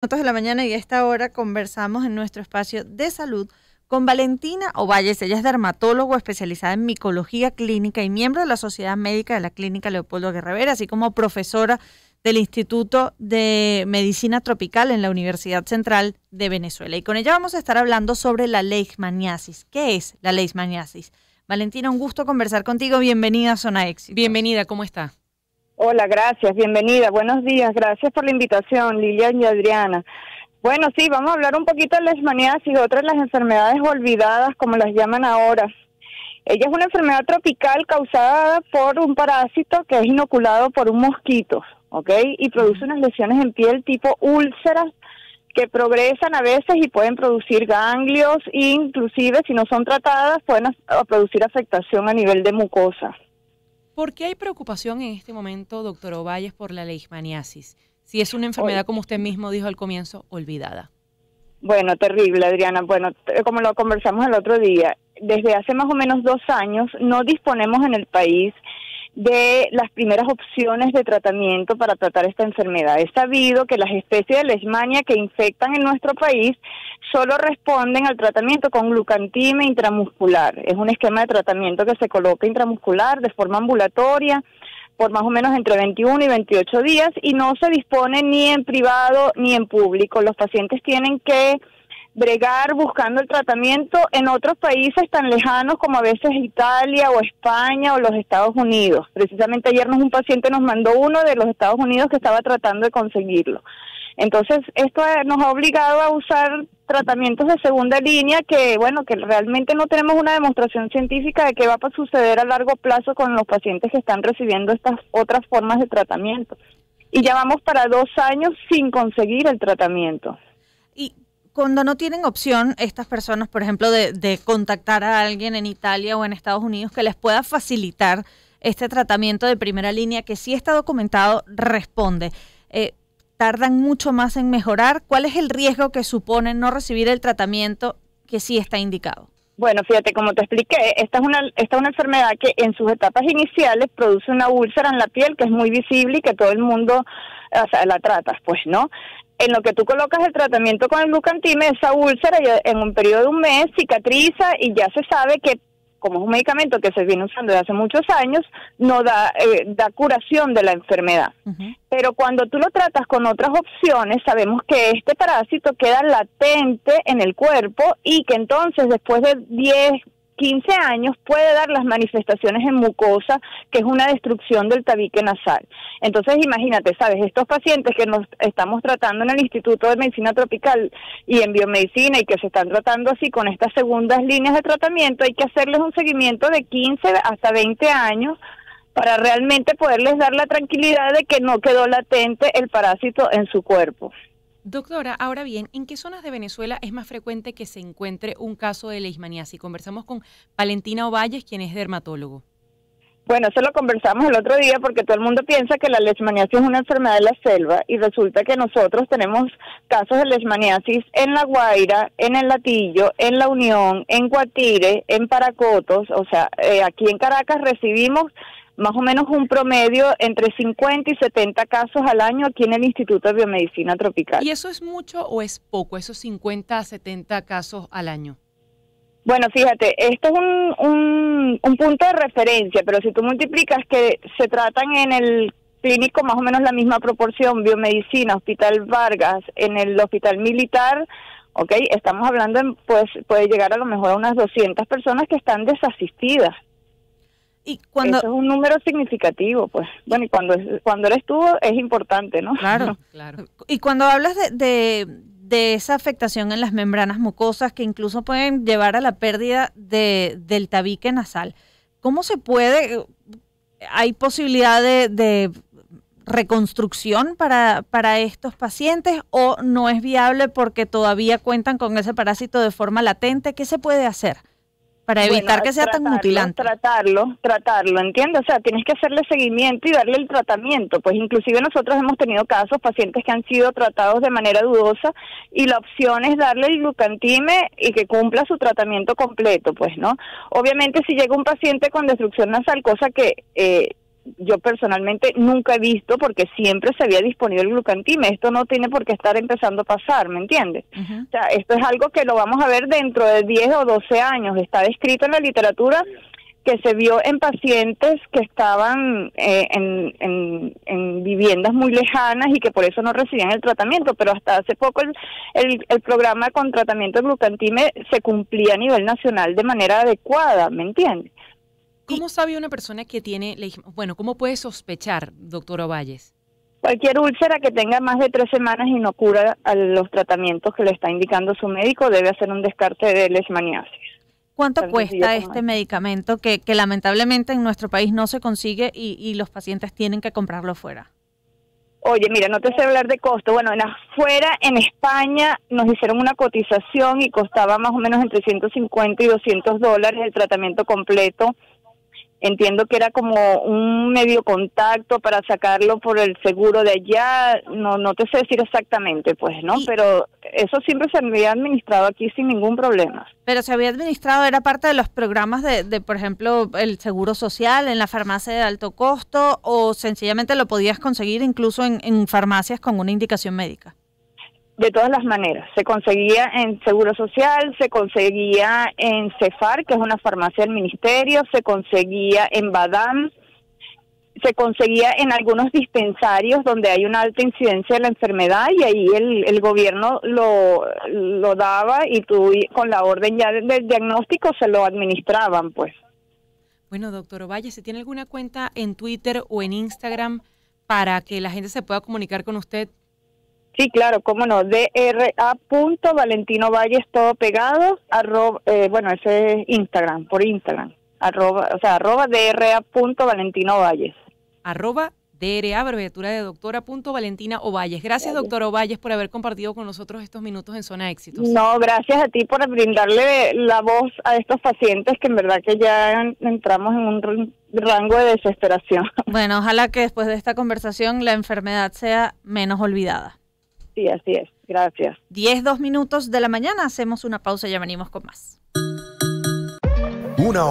Minutos de la mañana y a esta hora conversamos en nuestro espacio de salud con Valentina Ovalles. Ella es dermatólogo especializada en micología clínica y miembro de la Sociedad Médica de la Clínica Leopoldo Guerrero, así como profesora del Instituto de Medicina Tropical en la Universidad Central de Venezuela. Y con ella vamos a estar hablando sobre la leishmaniasis. ¿Qué es la leishmaniasis? Valentina, un gusto conversar contigo. Bienvenida a Zona Éxito. Bienvenida, ¿cómo está? Hola, gracias, bienvenida, buenos días, gracias por la invitación, Lilian y Adriana. Bueno, sí, vamos a hablar un poquito de la leishmaniasis, otra de las enfermedades olvidadas, como las llaman ahora. Ella es una enfermedad tropical causada por un parásito que es inoculado por un mosquito, ¿ok? Y produce unas lesiones en piel tipo úlceras que progresan a veces y pueden producir ganglios e inclusive, si no son tratadas, pueden producir afectación a nivel de mucosa. ¿Por qué hay preocupación en este momento, doctor Ovalles, por la leishmaniasis? Si es una enfermedad, como usted mismo dijo al comienzo, olvidada. Bueno, terrible, Adriana. Bueno, como lo conversamos el otro día, desde hace más o menos 2 años no disponemos en el país de las primeras opciones de tratamiento para tratar esta enfermedad. Es sabido que las especies de leishmania que infectan en nuestro país solo responden al tratamiento con glucantime intramuscular. Es un esquema de tratamiento que se coloca intramuscular de forma ambulatoria por más o menos entre 21 y 28 días y no se dispone ni en privado ni en público. Los pacientes tienen que bregar buscando el tratamiento en otros países tan lejanos como a veces Italia o España o los Estados Unidos. Precisamente ayer un paciente nos mandó uno de los Estados Unidos que estaba tratando de conseguirlo. Entonces, esto nos ha obligado a usar tratamientos de segunda línea que, bueno, que realmente no tenemos una demostración científica de qué va a suceder a largo plazo con los pacientes que están recibiendo estas otras formas de tratamiento. Y ya vamos para 2 años sin conseguir el tratamiento. Y cuando no tienen opción, estas personas, por ejemplo, de contactar a alguien en Italia o en Estados Unidos que les pueda facilitar este tratamiento de primera línea, que sí está documentado, responde. ¿Tardan mucho más en mejorar? ¿Cuál es el riesgo que supone no recibir el tratamiento que sí está indicado? Bueno, fíjate, como te expliqué, esta es una enfermedad que en sus etapas iniciales produce una úlcera en la piel que es muy visible y que todo el mundo, o sea, la tratas, pues, ¿no? En lo que tú colocas el tratamiento con el glucantime, esa úlcera ya en un periodo de 1 mes cicatriza y ya se sabe que, como es un medicamento que se viene usando desde hace muchos años, no da curación de la enfermedad. Pero cuando tú lo tratas con otras opciones, sabemos que este parásito queda latente en el cuerpo y que entonces después de 10, 15 años puede dar las manifestaciones en mucosa, que es una destrucción del tabique nasal. Entonces imagínate, ¿sabes? Estos pacientes que nos estamos tratando en el Instituto de Medicina Tropical y en Biomedicina y que se están tratando así con estas segundas líneas de tratamiento, hay que hacerles un seguimiento de 15 hasta 20 años para realmente poderles dar la tranquilidad de que no quedó latente el parásito en su cuerpo. Doctora, ahora bien, ¿en qué zonas de Venezuela es más frecuente que se encuentre un caso de leishmaniasis? Conversamos con Valentina Ovalles, quien es dermatólogo. Bueno, eso lo conversamos el otro día porque todo el mundo piensa que la leishmaniasis es una enfermedad de la selva y resulta que nosotros tenemos casos de leishmaniasis en La Guaira, en El Latillo, en La Unión, en Guatire, en Paracotos. O sea, aquí en Caracas recibimos más o menos un promedio entre 50 y 70 casos al año aquí en el Instituto de Biomedicina Tropical. ¿Y eso es mucho o es poco, esos 50 a 70 casos al año? Bueno, fíjate, esto es un punto de referencia, pero si tú multiplicas que se tratan en el clínico más o menos la misma proporción, Biomedicina, Hospital Vargas, en el Hospital Militar, ok, estamos hablando, pues puede llegar a lo mejor a unas 200 personas que están desasistidas. Y cuando eso es un número significativo, pues. Bueno, y cuando eres tú es importante, ¿no? Claro, claro. Y cuando hablas de esa afectación en las membranas mucosas que incluso pueden llevar a la pérdida del tabique nasal, ¿cómo se puede? ¿Hay posibilidad de reconstrucción para estos pacientes o no es viable porque todavía cuentan con ese parásito de forma latente? ¿Qué se puede hacer para evitar que sea tan mutilante? Tratarlo, ¿entiendes? O sea, tienes que hacerle seguimiento y darle el tratamiento. Pues inclusive nosotros hemos tenido casos, pacientes que han sido tratados de manera dudosa y la opción es darle el glucantime y que cumpla su tratamiento completo, pues, ¿no? Obviamente si llega un paciente con destrucción nasal, cosa que yo personalmente nunca he visto, porque siempre se había disponible el glucantime. Esto no tiene por qué estar empezando a pasar, ¿me entiendes? Ujú. O sea, esto es algo que lo vamos a ver dentro de 10 o 12 años. Está descrito en la literatura que se vio en pacientes que estaban en viviendas muy lejanas y que por eso no recibían el tratamiento, pero hasta hace poco el programa con tratamiento de glucantime se cumplía a nivel nacional de manera adecuada, ¿me entiendes? ¿Cómo sabe una persona que tiene bueno, cómo puede sospechar, doctora Ovalles? Cualquier úlcera que tenga más de 3 semanas y no cura a los tratamientos que le está indicando su médico debe hacer un descarte de leishmaniasis. ¿Cuánto Tan sencillo cuesta como este es. medicamento que lamentablemente en nuestro país no se consigue y los pacientes tienen que comprarlo fuera? Oye, mira, no te sé hablar de costo. Bueno, afuera, en España, nos hicieron una cotización y costaba más o menos entre 150 y $200 el tratamiento completo. Entiendo que era como un medio contacto para sacarlo por el seguro de allá. No te sé decir exactamente, pues, ¿no? Pero eso siempre se había administrado aquí sin ningún problema. Pero se había administrado, era parte de los programas de, por ejemplo, el seguro social en la farmacia de alto costo, o sencillamente lo podías conseguir incluso en farmacias con una indicación médica. De todas las maneras, se conseguía en Seguro Social, se conseguía en Cefar, que es una farmacia del ministerio, se conseguía en Badam, se conseguía en algunos dispensarios donde hay una alta incidencia de la enfermedad, y ahí el gobierno lo daba y tú con la orden ya del diagnóstico se lo administraban, pues. Bueno, doctor Ovalles, ¿se tiene alguna cuenta en Twitter o en Instagram para que la gente se pueda comunicar con usted? Sí, claro, cómo no, DRA.ValentinoValles, todo pegado, bueno, ese es Instagram, por Instagram, arroba DRA.ValentinoValles. @DRA, abreviatura de doctora.Valentina Ovalles. Gracias, doctora Ovalles, por haber compartido con nosotros estos minutos en Zona Éxitos. No, gracias a ti por brindarle la voz a estos pacientes que en verdad que ya entramos en un rango de desesperación. Bueno, ojalá que después de esta conversación la enfermedad sea menos olvidada. Sí, así es. Gracias. 10:02 minutos de la mañana, hacemos una pausa y ya venimos con más. Una